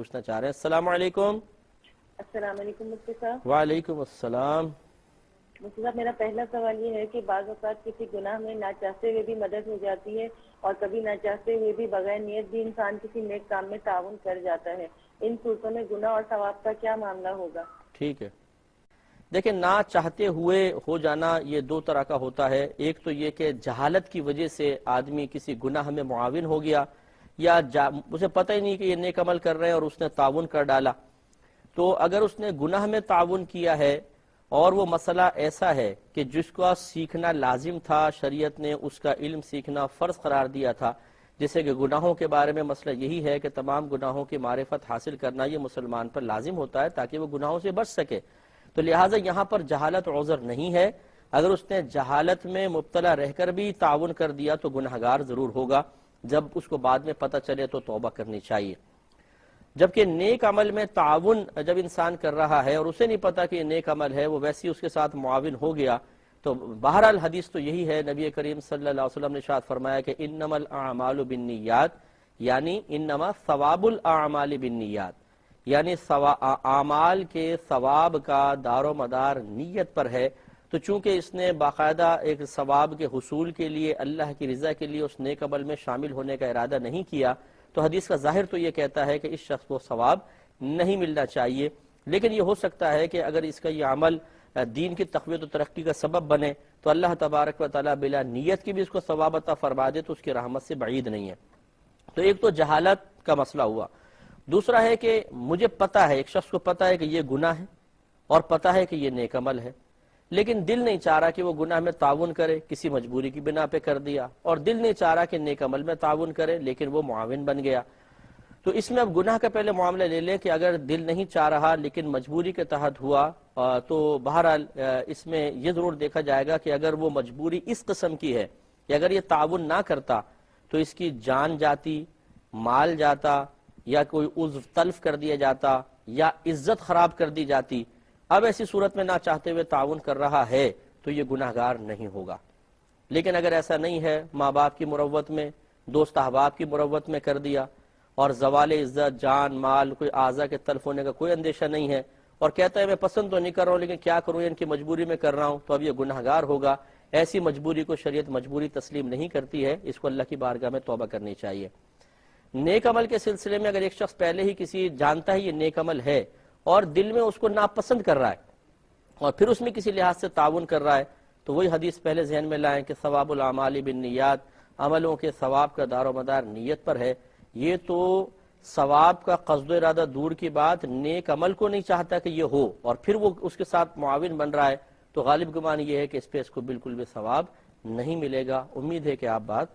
پوچھنا چاہ رہے ہیں۔ السلام علیکم۔ السلام علیکم مفتی صاحب۔ وعلیکم السلام۔ مفتی صاحب، میرا پہلا سوال یہ ہے کہ بعض اوقات کسی گناہ میں نہ چاہتے ہوئے بھی مدد ہو جاتی ہے اور کبھی نہ چاہتے ہوئے بھی بغیر نیت بھی انسان کسی نیک کام میں تعاون کر جاتا ہے، ان صورتوں میں گناہ اور ثواب کا کیا معاملہ ہوگا؟ ٹھیک ہے، دیکھیں نہ چاہتے ہوئے ہو جانا یہ دو طرح کا ہوتا ہے۔ ایک تو یہ کہ جہالت کی وجہ سے آدمی کسی گناہ میں معاون ہو گیا، یا اسے پتہ ہی نہیں کہ یہ نیک عمل کر رہے ہیں اور اس نے تعاون کر ڈالا۔ تو اگر اس نے گناہ میں تعاون کیا ہے اور وہ مسئلہ ایسا ہے کہ جس کو سیکھنا لازم تھا، شریعت نے اس کا علم سیکھنا فرض قرار دیا تھا، جیسے کہ گناہوں کے بارے میں مسئلہ یہی ہے کہ تمام گناہوں کی معرفت حاصل کرنا یہ مسلمان پر لازم ہوتا ہے تاکہ وہ گناہوں سے بچ سکے، تو لہٰذا یہاں پر جہالت عذر نہیں ہے۔ اگر اس نے جہالت میں مبتلا رہ کر بھی تعاون کر دیا تو گنہگار ضرور ہوگا، جب اس کو بعد میں پتہ چلے تو توبہ کرنی چاہیے۔ جبکہ نیک عمل میں تعاون جب انسان کر رہا ہے اور اسے نہیں پتا کہ یہ نیک عمل ہے، وہ ویسے ہی اس کے ساتھ معاون ہو گیا، تو بہرحال حدیث تو یہی ہے، نبی کریم صلی اللہ علیہ وسلم نے ارشاد فرمایا کہ انما الاعمال بالنیات، یعنی انما ثواب الاعمال بالنیات، یعنی اعمال کے ثواب کا دار و مدار نیت پر ہے۔ تو چونکہ اس نے باقاعدہ ایک ثواب کے حصول کے لیے اللہ کی رضا کے لیے اس نیک عمل میں شامل ہونے کا ارادہ نہیں کیا، تو حدیث کا ظاہر تو یہ کہتا ہے کہ اس شخص کو ثواب نہیں ملنا چاہیے۔ لیکن یہ ہو سکتا ہے کہ اگر اس کا یہ عمل دین کی تقویت و ترقی کا سبب بنے تو اللہ تبارک و تعالیٰ بلا نیت کی بھی اس کو ثواب عطا فرما دے، تو اس کی رحمت سے بعید نہیں ہے۔ تو ایک تو جہالت کا مسئلہ ہوا، دوسرا ہے کہ مجھے پتا ہے، ایک شخص کو پتا ہے کہ یہ گناہ ہے اور پتا ہے کہ یہ نیک عمل ہے، لیکن دل نہیں چاہ رہا کہ وہ گناہ میں تعاون کرے، کسی مجبوری کی بنا پہ کر دیا، اور دل نہیں چاہ رہا کہ نیک عمل میں تعاون کرے لیکن وہ معاون بن گیا۔ تو اس میں اب گناہ کا پہلے معاملہ لے لیں کہ اگر دل نہیں چاہ رہا لیکن مجبوری کے تحت ہوا، تو بہرحال اس میں یہ ضرور دیکھا جائے گا کہ اگر وہ مجبوری اس قسم کی ہے کہ اگر یہ تعاون نہ کرتا تو اس کی جان جاتی، مال جاتا، یا کوئی عضو تلف کر دیا جاتا، یا عزت خراب کر دی جاتی، اب ایسی صورت میں نہ چاہتے ہوئے تعاون کر رہا ہے تو یہ گناہگار نہیں ہوگا۔ لیکن اگر ایسا نہیں ہے، ماں باپ کی مروت میں، دوست احباب کی مروت میں کر دیا اور زوال عزت، جان، مال، کوئی اعضاء کے تلف ہونے کا کوئی اندیشہ نہیں ہے، اور کہتا ہے میں پسند تو نہیں کر رہا ہوں لیکن کیا کروں، ان کی مجبوری میں کر رہا ہوں، تو اب یہ گناہگار ہوگا۔ ایسی مجبوری کو شریعت مجبوری تسلیم نہیں کرتی ہے، اس کو اللہ کی بارگاہ میں توبہ کرنی چاہیے۔ نیک عمل کے سلسلے میں اگر ایک شخص پہلے ہی کسی جانتا ہے یہ نیک عمل ہے اور دل میں اس کو ناپسند کر رہا ہے اور پھر اس میں کسی لحاظ سے تعاون کر رہا ہے، تو وہی حدیث پہلے ذہن میں لائیں کہ ثواب الاعمال بالنیات، عملوں کے ثواب کا دار و مدار نیت پر ہے۔ یہ تو ثواب کا قصد و ارادہ دور کی بات، نیک عمل کو نہیں چاہتا کہ یہ ہو اور پھر وہ اس کے ساتھ معاون بن رہا ہے، تو غالب گمان یہ ہے کہ اس پہ اس کو بالکل بھی ثواب نہیں ملے گا۔ امید ہے کہ آپ بات